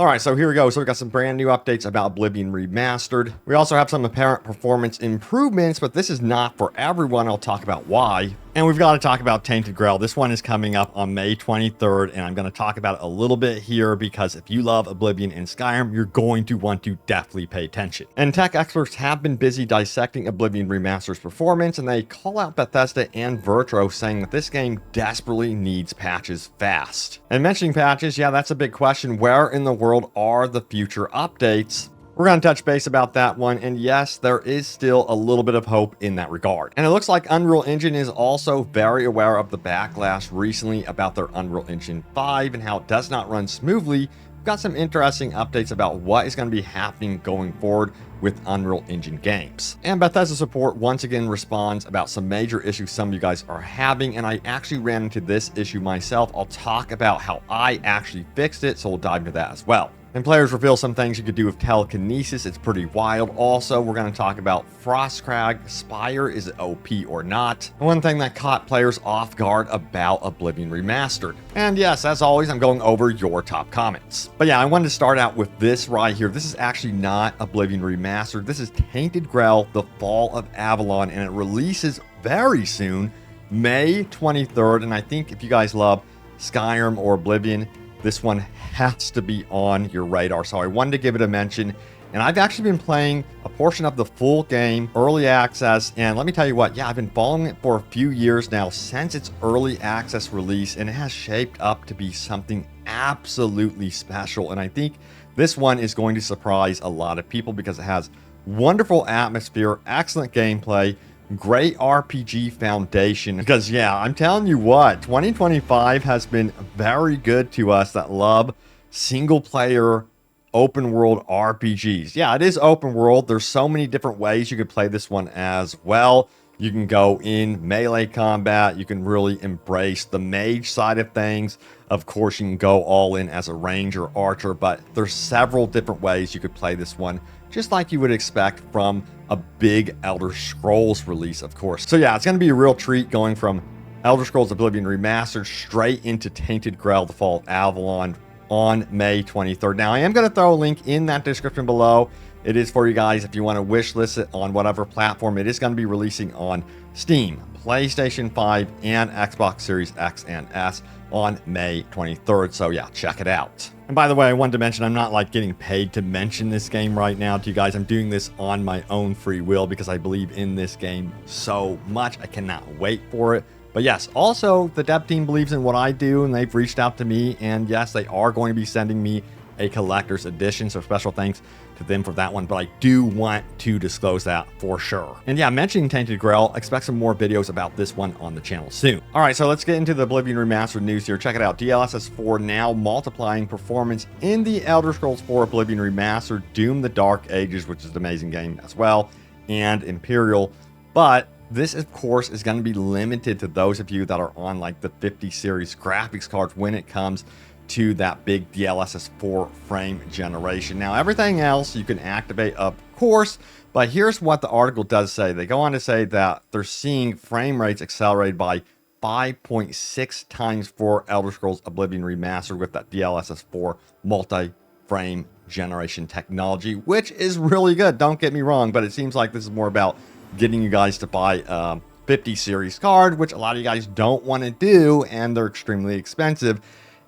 All right, so here we go. So we got some brand new updates about Oblivion Remastered. We also have some apparent performance improvements, but this is not for everyone. I'll talk about why. And we've got to talk about Tainted Grail. This one is coming up on May 23rd, and I'm going to talk about it a little bit here because if you love Oblivion and Skyrim, you're going to want to definitely pay attention. And tech experts have been busy dissecting Oblivion Remastered's performance, and they call out Bethesda and Virtro, saying that this game desperately needs patches fast. And mentioning patches, yeah, that's a big question. Where in the world are the future updates? We're going to touch base about that one, and yes, there is still a little bit of hope in that regard. And it looks like Unreal Engine is also very aware of the backlash recently about their Unreal Engine 5 and how it does not run smoothly. We've got some interesting updates about what is going to be happening going forward with Unreal Engine games. And Bethesda support once again responds about some major issues some of you guys are having, and I actually ran into this issue myself. I'll talk about how I actually fixed it, so we'll dive into that as well. And players reveal some things you could do with telekinesis. It's pretty wild. Also, we're going to talk about Frostcrag Spire. Is it OP or not? And one thing that caught players off guard about Oblivion Remastered. And yes, as always, I'm going over your top comments. But yeah, I wanted to start out with this right here. This is actually not Oblivion Remastered. This is Tainted Grail, The Fall of Avalon, and it releases very soon, May 23rd. And I think if you guys love Skyrim or Oblivion, this one has to be on your radar. So I wanted to give it a mention. And I've actually been playing a portion of the full game, early access. And let me tell you what, yeah, I've been following it for a few years now since its early access release. And it has shaped up to be something absolutely special. And I think this one is going to surprise a lot of people because it has wonderful atmosphere, excellent gameplay, great RPG foundation. Because yeah, I'm telling you what, 2025 has been very good to us that love single player open world RPGs. Yeah, it is open world. There's so many different ways you could play this one as well. You can go in melee combat. You can really embrace the mage side of things. Of course, you can go all in as a ranger archer, but there's several different ways you could play this one, just like you would expect from a big Elder Scrolls release, of course. So yeah, it's going to be a real treat going from Elder Scrolls Oblivion Remastered straight into Tainted Grail, The Fall of Avalon on May 23rd. Now, I am going to throw a link in that description below. It is for you guys if you want to wish list it on whatever platform. It is going to be releasing on Steam, PlayStation 5, and Xbox Series X and S on May 23rd. So yeah, check it out. And by the way, I wanted to mention, I'm not like getting paid to mention this game right now to you guys. I'm doing this on my own free will because I believe in this game so much. I cannot wait for it. But yes, also the dev team believes in what I do and they've reached out to me, and yes, they are going to be sending me a collector's edition, so special thanks to them for that one, but I do want to disclose that for sure. And yeah, mentioning Tainted Grail, expect some more videos about this one on the channel soon. All right, so let's get into the Oblivion Remastered news here. Check it out. DLSS 4 now multiplying performance in the Elder Scrolls 4 Oblivion Remastered, Doom the Dark Ages, which is an amazing game as well, and Imperial. But this, of course, is going to be limited to those of you that are on like the 50 series graphics cards when it comes to that big DLSS 4 frame generation. Now, everything else you can activate, of course, but here's what the article does say. They go on to say that they're seeing frame rates accelerated by 5.6 times for Elder Scrolls Oblivion Remastered with that DLSS 4 multi-frame generation technology, which is really good. Don't get me wrong, but it seems like this is more about getting you guys to buy a 50 series card, which a lot of you guys don't want to do, and they're extremely expensive.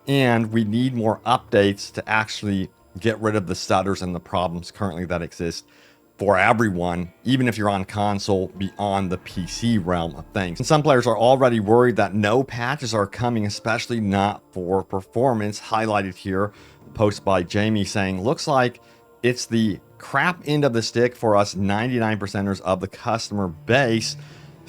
And we need more updates to actually get rid of the stutters and the problems currently that exist for everyone, even if you're on console beyond the PC realm of things. And some players are already worried that no patches are coming, especially not for performance. Highlighted here, a post by Jamie saying, looks like it's the crap end of the stick for us 99%ers of the customer base.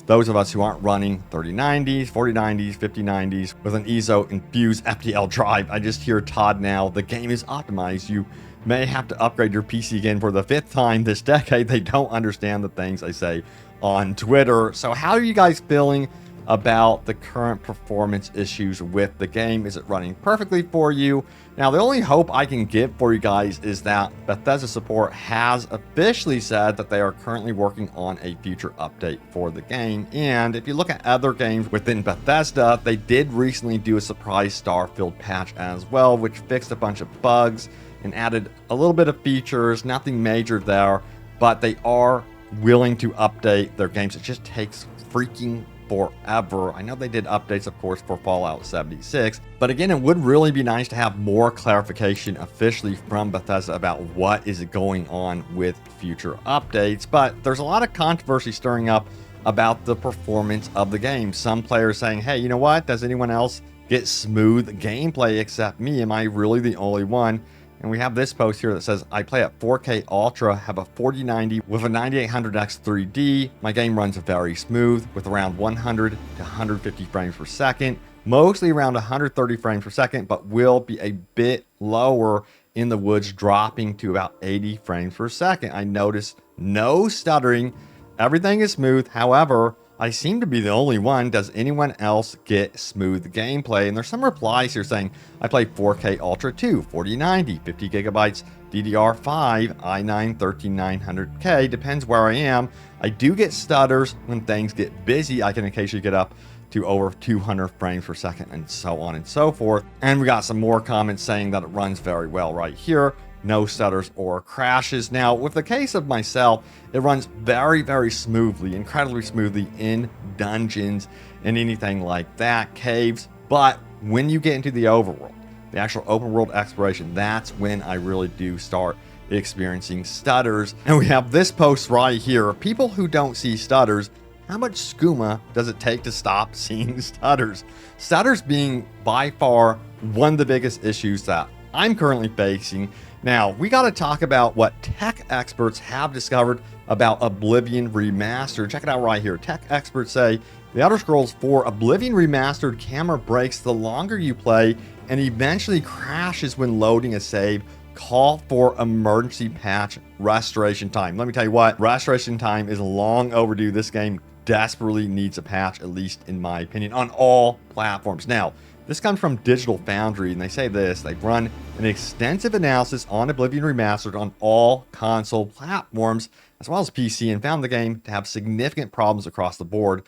Those of us who aren't running 3090s, 4090s, 5090s with an ESO infused FTL drive. I just hear Todd now, the game is optimized. You may have to upgrade your PC again for the 5th time this decade. They don't understand the things I say on Twitter. So how are you guys feeling about the current performance issues with the game? Is it running perfectly for you? Now, the only hope I can give for you guys is that Bethesda support has officially said that they are currently working on a future update for the game. And if you look at other games within Bethesda, they did recently do a surprise Starfield patch as well, which fixed a bunch of bugs and added a little bit of features, nothing major there, but they are willing to update their games. It just takes freaking forever. I know they did updates, of course, for Fallout 76, but again, it would really be nice to have more clarification officially from Bethesda about what is going on with future updates. But there's a lot of controversy stirring up about the performance of the game. Some players saying, hey, you know what? Does anyone else get smooth gameplay except me? Am I really the only one? And we have this post here that says, I play at 4K Ultra, have a 4090 with a 9800X 3D. My game runs very smooth with around 100 to 150 frames per second, mostly around 130 frames per second, but will be a bit lower in the woods, dropping to about 80 frames per second. I notice no stuttering. Everything is smooth. However, I seem to be the only one. Does anyone else get smooth gameplay? And there's some replies here saying, I play 4K Ultra 2, 4090, 50 gigabytes, DDR5, i9 13900K, depends where I am. I do get stutters when things get busy. I can occasionally get up to over 200 frames per second and so on and so forth. And we got some more comments saying that it runs very well right here. No stutters or crashes. Now, with the case of myself, it runs very, very smoothly, incredibly smoothly in dungeons and anything like that, caves. But when you get into the overworld, the actual open world exploration, that's when I really do start experiencing stutters. And we have this post right here. People who don't see stutters, how much skooma does it take to stop seeing stutters? Stutters being by far one of the biggest issues that I'm currently facing. Now, we got to talk about what tech experts have discovered about Oblivion Remastered. Check it out right here. Tech experts say the Elder Scrolls 4 Oblivion Remastered camera breaks the longer you play and eventually crashes when loading a save. Call for emergency patch restoration time. Let me tell you what, restoration time is long overdue. This game desperately needs a patch, at least in my opinion, on all platforms. Now, this comes from Digital Foundry, and they say this: they've run an extensive analysis on Oblivion Remastered on all console platforms, as well as PC, and found the game to have significant problems across the board.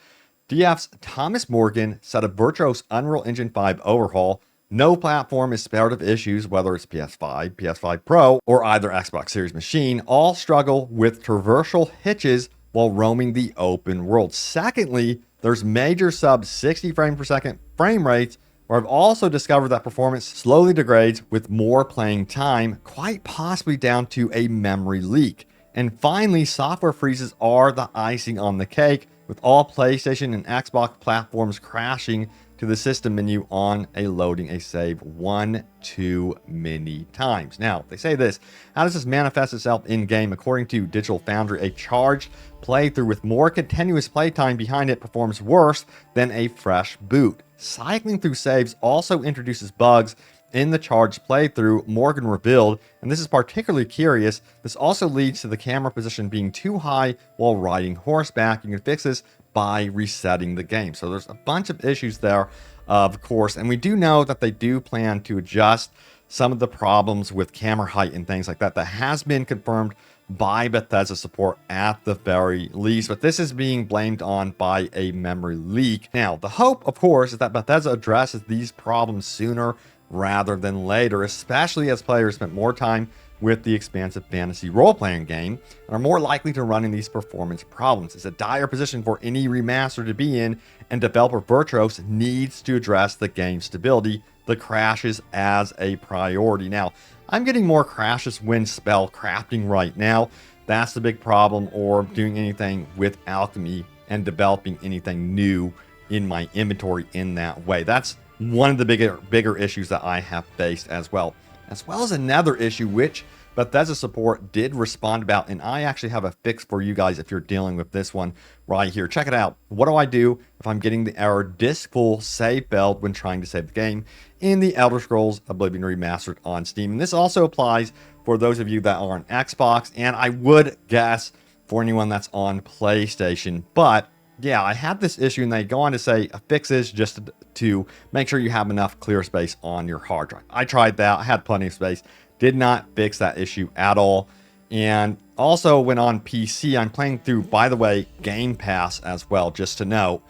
DF's Thomas Morgan said a virtuous Unreal Engine 5 overhaul. No platform is spared of issues, whether it's PS5, PS5 Pro, or either Xbox Series machine. All struggle with traversal hitches while roaming the open world. Secondly, there's major sub 60 frames per second frame rates, where I've also discovered that performance slowly degrades with more playing time, quite possibly down to a memory leak. And finally, software freezes are the icing on the cake, with all PlayStation and Xbox platforms crashing to the system menu on loading a save one too many times. Now, they say this: how does this manifest itself in game? According to Digital Foundry, a charged playthrough with more continuous playtime behind it performs worse than a fresh boot. Cycling through saves also introduces bugs in the charged playthrough, Morgan revealed, and this is particularly curious. This also leads to the camera position being too high while riding horseback. You can fix this by resetting the game. So there's a bunch of issues there, of course, and we do know that they do plan to adjust some of the problems with camera height and things like that. That has been confirmed by Bethesda support at the very least, but this is being blamed on by a memory leak. Now, the hope, of course, is that Bethesda addresses these problems sooner rather than later, especially as players spend more time with the expansive fantasy role-playing game and are more likely to run into these performance problems. It's a dire position for any remaster to be in, and developer Virtuos needs to address the game's stability, the crashes, as a priority. Now, I'm getting more crashes when spell crafting right now. That's the big problem, or doing anything with alchemy and developing anything new in my inventory in that way. That's one of the bigger issues that I have faced as well as another issue which Bethesda support did respond about, and I actually have a fix for you guys if you're dealing with this one right here. Check it out. What do I do if I'm getting the error disk full save failed when trying to save the game in the Elder Scrolls Oblivion Remastered on Steam? And this also applies for those of you that are on Xbox, and I would guess for anyone that's on PlayStation. But yeah, I had this issue, and they go on to say a fix is just to make sure you have enough clear space on your hard drive. I tried that. I had plenty of space. Did not fix that issue at all. And also, when on PC, I'm playing through, by the way, Game Pass as well, just to note.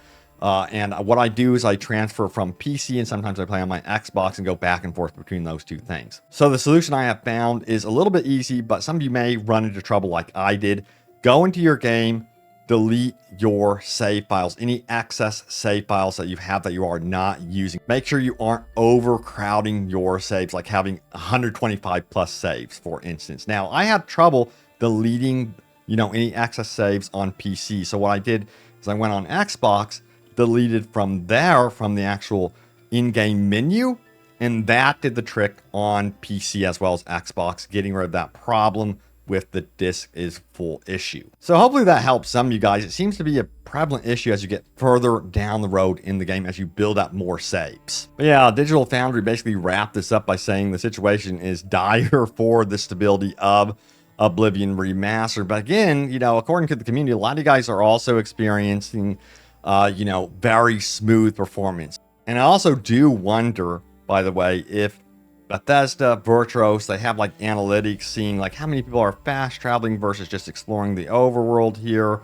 And what I do is I transfer from PC, and sometimes I play on my Xbox and go back and forth between those two things. So the solution I have found is a little bit easy, but some of you may run into trouble like I did. Go into your game, delete your save files, any excess save files that you have that you are not using. Make sure you aren't overcrowding your saves, like having 125 plus saves, for instance. Now, I had trouble deleting, any excess saves on PC. So what I did is I went on Xbox, deleted from there, from the actual in-game menu, and that did the trick on PC as well as Xbox, getting rid of that problem with the disk is full issue. So hopefully that helps some of you guys. It seems to be a prevalent issue as you get further down the road in the game, as you build up more saves. But yeah, Digital Foundry basically wrapped this up by saying the situation is dire for the stability of Oblivion Remastered. But again, according to the community, a lot of you guys are also experiencing very smooth performance. And I also do wonder, by the way, if Bethesda, Virtuos, they have like analytics seeing like how many people are fast traveling versus just exploring the overworld here,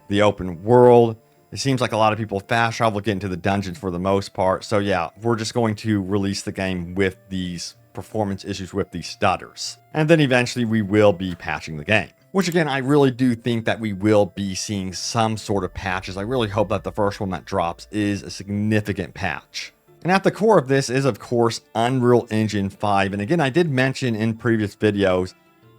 the open world. It seems like a lot of people fast travel, get into the dungeons for the most part. So yeah, we're just going to release the game with these performance issues, with these stutters. And then eventually we will be patching the game. Which again, I really do think that we will be seeing some sort of patches. I really hope that the first one that drops is a significant patch. And at the core of this is, of course, Unreal Engine 5. And again, I did mention in previous videos,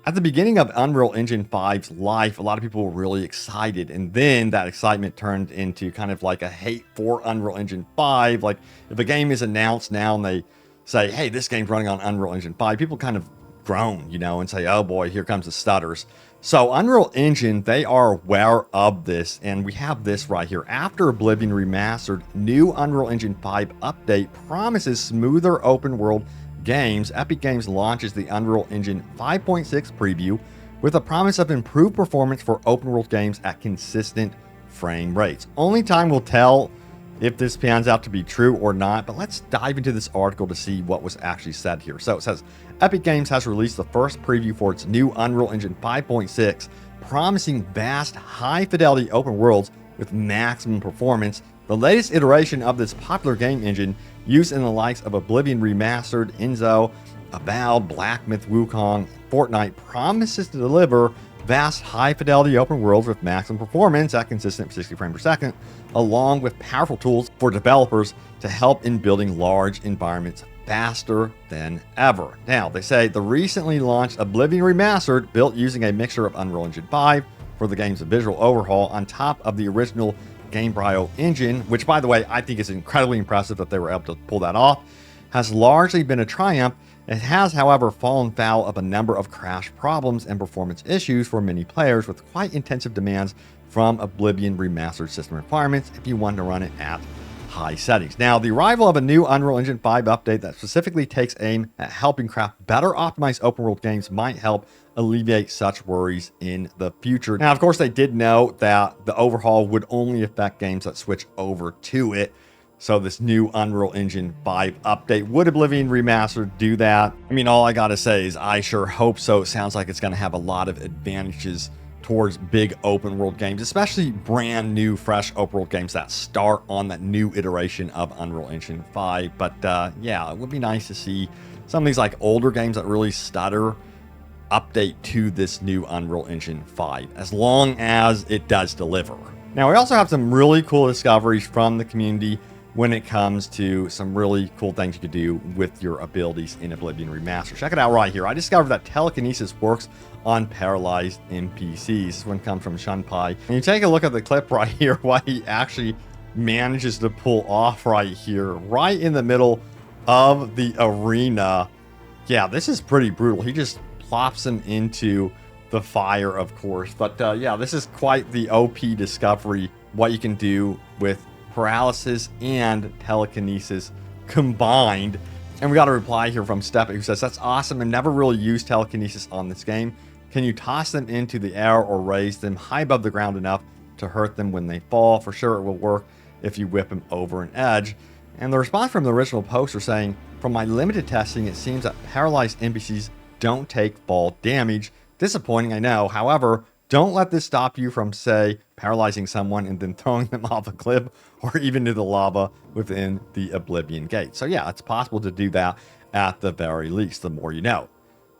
at the beginning of Unreal Engine 5's life, a lot of people were really excited. And then that excitement turned into kind of like a hate for Unreal Engine 5. Like if a game is announced now and they say, hey, this game's running on Unreal Engine 5, people kind of groan, and say, oh boy, here comes the stutters. So Unreal Engine, they are aware of this, and we have this right here. After Oblivion Remastered, new Unreal Engine 5 update promises smoother open world games. Epic Games launches the Unreal Engine 5.6 preview with a promise of improved performance for open world games at consistent frame rates. Only time will tell if this pans out to be true or not, but let's dive into this article to see what was actually said here. So it says, Epic Games has released the first preview for its new Unreal Engine 5.6, promising vast, high-fidelity open worlds with maximum performance. The latest iteration of this popular game engine, used in the likes of Oblivion Remastered, Enzo, Avowed, Black Myth Wukong, Fortnite, promises to deliver vast, high-fidelity open worlds with maximum performance at consistent 60 frames per second, along with powerful tools for developers to help in building large environments faster than ever. Now, they say the recently launched Oblivion Remastered, built using a mixture of Unreal Engine 5 for the game's visual overhaul on top of the original Gamebryo engine, which, by the way, I think is incredibly impressive that they were able to pull that off, has largely been a triumph. It has, however, fallen foul of a number of crash problems and performance issues for many players, with quite intensive demands from Oblivion Remastered system requirements if you want to run it at high settings. Now, the arrival of a new Unreal Engine 5 update that specifically takes aim at helping craft better optimized open world games might help alleviate such worries in the future. Now, of course, they did note that the overhaul would only affect games that switch over to it. So this new Unreal Engine 5 update, would Oblivion Remastered do that? I mean, all I gotta say is I sure hope so. It sounds like it's gonna have a lot of advantages towards big open world games, especially brand new, fresh open world games that start on that new iteration of Unreal Engine 5. But yeah, it would be nice to see some of these like older games that really stutter update to this new Unreal Engine 5, as long as it does deliver. Now, we also have some really cool discoveries from the community when it comes to some really cool things you could do with your abilities in Oblivion Remastered. Check it out right here. I discovered that telekinesis works on paralyzed NPCs. This one comes from Shunpai. And you take a look at the clip right here, what he actually manages to pull off right here, right in the middle of the arena. Yeah, this is pretty brutal. He just plops him into the fire, of course. But yeah, this is quite the OP discovery, what you can do with paralysis and telekinesis combined. And we got a reply here from Steppe, who says, that's awesome. I never really used telekinesis on this game. Can you toss them into the air or raise them high above the ground enough to hurt them when they fall? For sure it will work if you whip them over an edge. And the response from the original poster saying, from my limited testing, it seems that paralyzed NPCs don't take fall damage. Disappointing, I know. However, Don't let this stop you from, say, paralyzing someone and then throwing them off a cliff or even into the lava within the Oblivion Gate. So yeah, it's possible to do that at the very least, the more you know.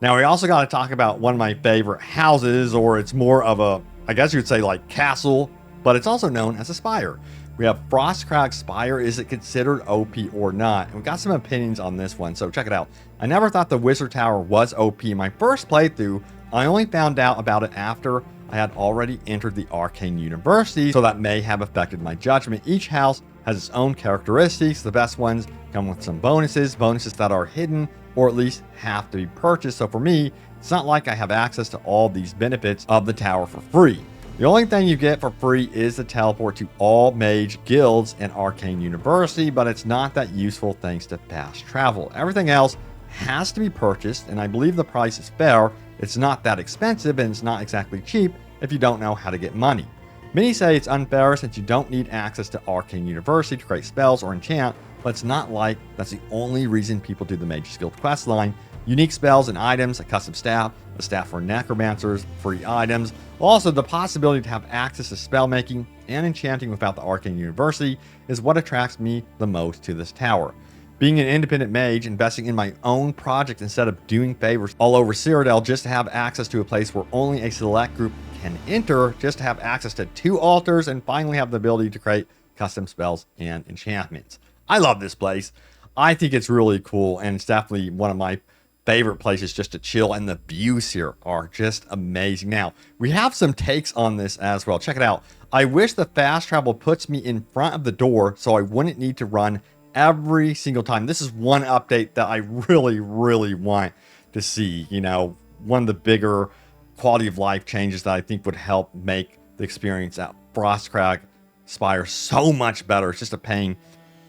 Now, we also got to talk about one of my favorite houses, or it's more of a, I guess you'd say like castle, but it's also known as a spire. We have Frostcrag Spire. Is it considered OP or not? And we got some opinions on this one, so check it out. I never thought the Wizard Tower was OP. In my first playthrough, I only found out about it after I had already entered the Arcane University, so that may have affected my judgment. Each house has its own characteristics. The best ones come with some bonuses that are hidden or at least have to be purchased. So for me, it's not like I have access to all these benefits of the tower for free. The only thing you get for free is the teleport to all mage guilds and Arcane University, but it's not that useful thanks to fast travel. Everything else has to be purchased, and I believe the price is fair. It's not that expensive, and it's not exactly cheap if you don't know how to get money. Many say it's unfair since you don't need access to Arcane University to create spells or enchant, but it's not like that's the only reason people do the Mage's Guild quest line. Unique spells and items, a custom staff, a staff for necromancers, free items. Also, the possibility to have access to spell making and enchanting without the Arcane University is what attracts me the most to this tower. Being an independent mage, investing in my own project instead of doing favors all over Cyrodiil just to have access to a place where only a select group can enter, just to have access to 2 altars, and finally have the ability to create custom spells and enchantments. I love this place. I think it's really cool, and it's definitely one of my favorite places just to chill, and the views here are just amazing. Now, we have some takes on this as well. Check it out. I wish the fast travel puts me in front of the door so I wouldn't need to run every single time. This is one update that I really, really want to see. You know, one of the bigger quality of life changes that I think would help make the experience at Frostcrag Spire so much better. It's just a pain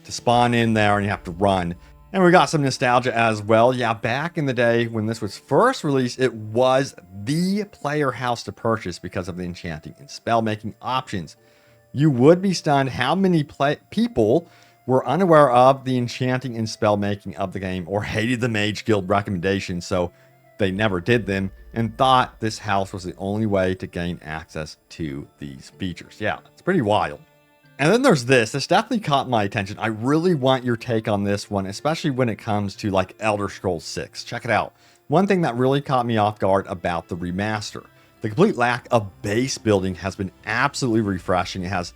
to spawn in there and you have to run. And we got some nostalgia as well. Yeah, back in the day when this was first released, it was the player house to purchase because of the enchanting and spell making options. You would be stunned how many people were unaware of the enchanting and spell making of the game or hated the Mage Guild recommendations, so they never did them and thought this house was the only way to gain access to these features. Yeah, it's pretty wild. And then there's this. This definitely caught my attention. I really want your take on this one, especially when it comes to like Elder Scrolls 6. Check it out. One thing that really caught me off guard about the remaster. The complete lack of base building has been absolutely refreshing. It has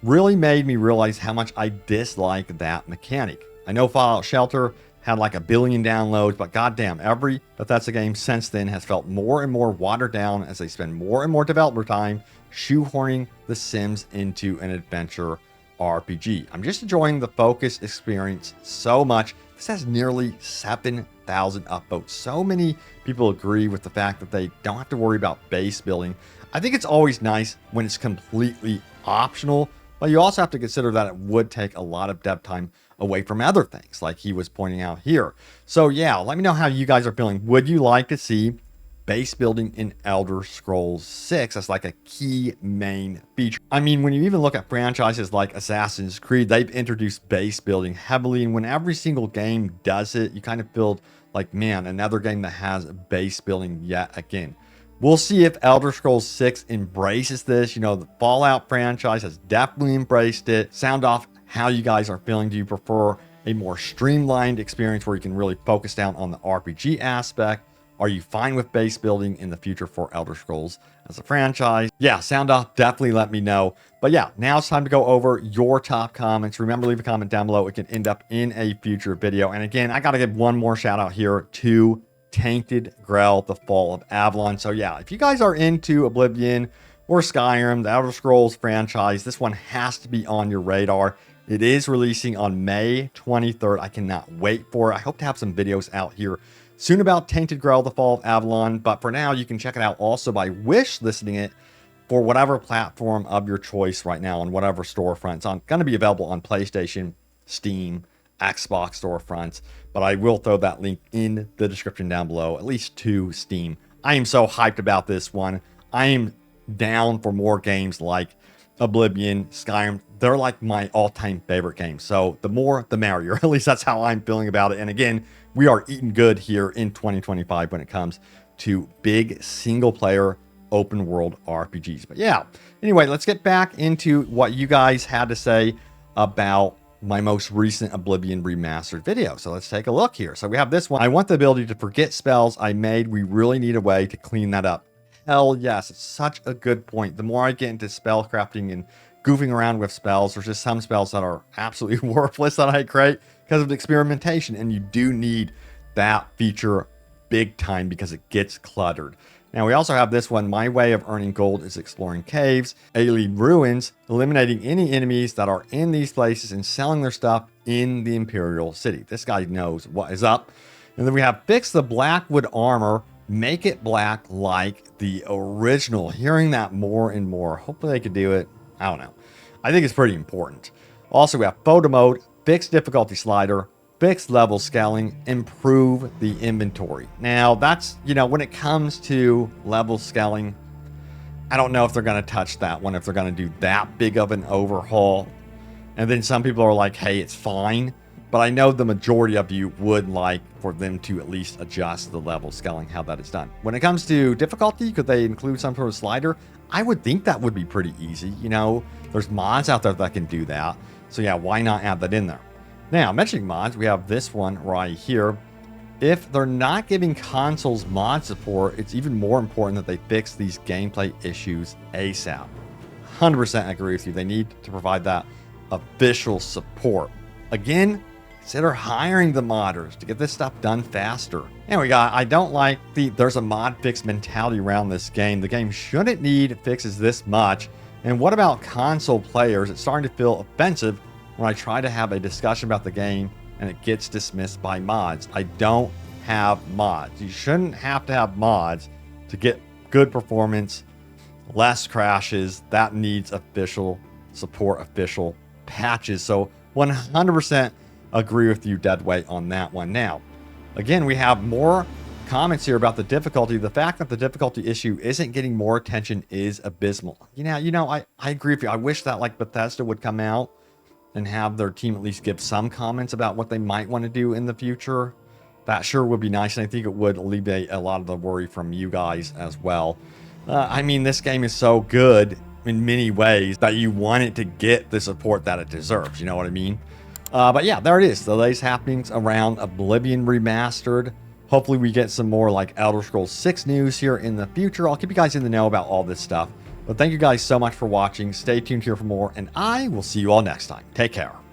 really made me realize how much I dislike that mechanic. I know Fallout Shelter had like 1 billion downloads, but goddamn, every Bethesda game since then has felt more and more watered down as they spend more and more developer time shoehorning The Sims into an adventure RPG. I'm just enjoying the focus experience so much. This has nearly 7,000 upvotes. So many people agree with the fact that they don't have to worry about base building. I think it's always nice when it's completely optional, but you also have to consider that it would take a lot of dev time away from other things, like he was pointing out here. So yeah, let me know how you guys are feeling. Would you like to see base building in Elder Scrolls 6 as like a key main feature? I mean, when you even look at franchises like Assassin's Creed, they've introduced base building heavily, and when every single game does it, you kind of feel like, man, another game that has base building yet again. We'll see if Elder Scrolls 6 embraces this. You know, the Fallout franchise has definitely embraced it. Sound off how you guys are feeling. Do you prefer a more streamlined experience where you can really focus down on the RPG aspect? Are you fine with base building in the future for Elder Scrolls as a franchise? Yeah, sound off. Definitely let me know. But yeah, now it's time to go over your top comments. Remember, leave a comment down below. It can end up in a future video. And again, I got to give one more shout out here to Tainted Grail, The Fall of Avalon. So yeah, if you guys are into Oblivion or Skyrim, the Elder Scrolls franchise, this one has to be on your radar. It is releasing on May 23rd. I cannot wait for it. I hope to have some videos out here soon about Tainted Grail, The Fall of Avalon. But for now, you can check it out also by wish listing it for whatever platform of your choice right now on whatever storefront. It's going to be available on PlayStation, Steam, Xbox storefronts, but I will throw that link in the description down below, at least to Steam. I am so hyped about this one. I am down for more games like Oblivion, Skyrim. They're like my all-time favorite games. So the more, the merrier. At least that's how I'm feeling about it. And again, we are eating good here in 2025 when it comes to big single-player open world RPGs. But yeah, anyway, let's get back into what you guys had to say about my most recent Oblivion Remastered video. So let's take a look here. So we have this one. I want the ability to forget spells I made. We really need a way to clean that up. Hell yes, it's such a good point. The more I get into spell crafting and goofing around with spells, there's just some spells that are absolutely worthless that I create because of experimentation, and you do need that feature big time because it gets cluttered. Now we also have this one. My way of earning gold is exploring caves, alien ruins, eliminating any enemies that are in these places, and selling their stuff in the Imperial City. This guy knows what is up. And then we have fix the Blackwood armor, make it black like the original. Hearing that more and more. Hopefully they could do it. I don't know. I think it's pretty important. Also, we have photo mode, fix difficulty slider, fix level scaling, improve the inventory. Now, that's, when it comes to level scaling, I don't know if they're going to touch that one, if they're going to do that big of an overhaul. And then some people are like, hey, it's fine. But I know the majority of you would like for them to at least adjust the level scaling, how that is done. When it comes to difficulty, could they include some sort of slider? I would think that would be pretty easy. There's mods out there that can do that. So yeah, why not add that in there? Now, mentioning mods, we have this one right here. If they're not giving consoles mod support, it's even more important that they fix these gameplay issues ASAP. 100% agree with you. They need to provide that official support. Again, consider hiring the modders to get this stuff done faster. And I don't like there's a mod fix mentality around this game. The game shouldn't need fixes this much. And what about console players? It's starting to feel offensive when I try to have a discussion about the game and it gets dismissed by mods. I don't have mods. You shouldn't have to have mods to get good performance, less crashes. That needs official support, official patches. So 100% agree with you, Deadweight, on that one. Now, again, we have more comments here about the difficulty. The fact that the difficulty issue isn't getting more attention is abysmal. I agree with you. I wish that like Bethesda would come out and have their team at least give some comments about what they might want to do in the future. That sure would be nice, and I think it would alleviate a lot of the worry from you guys as well. This game is so good in many ways that you want it to get the support that it deserves. You know what I mean? But yeah, there it is. The latest happenings around Oblivion Remastered. Hopefully we get some more like Elder Scrolls 6 news here in the future. I'll keep you guys in the know about all this stuff. But thank you guys so much for watching. Stay tuned here for more, and I will see you all next time. Take care.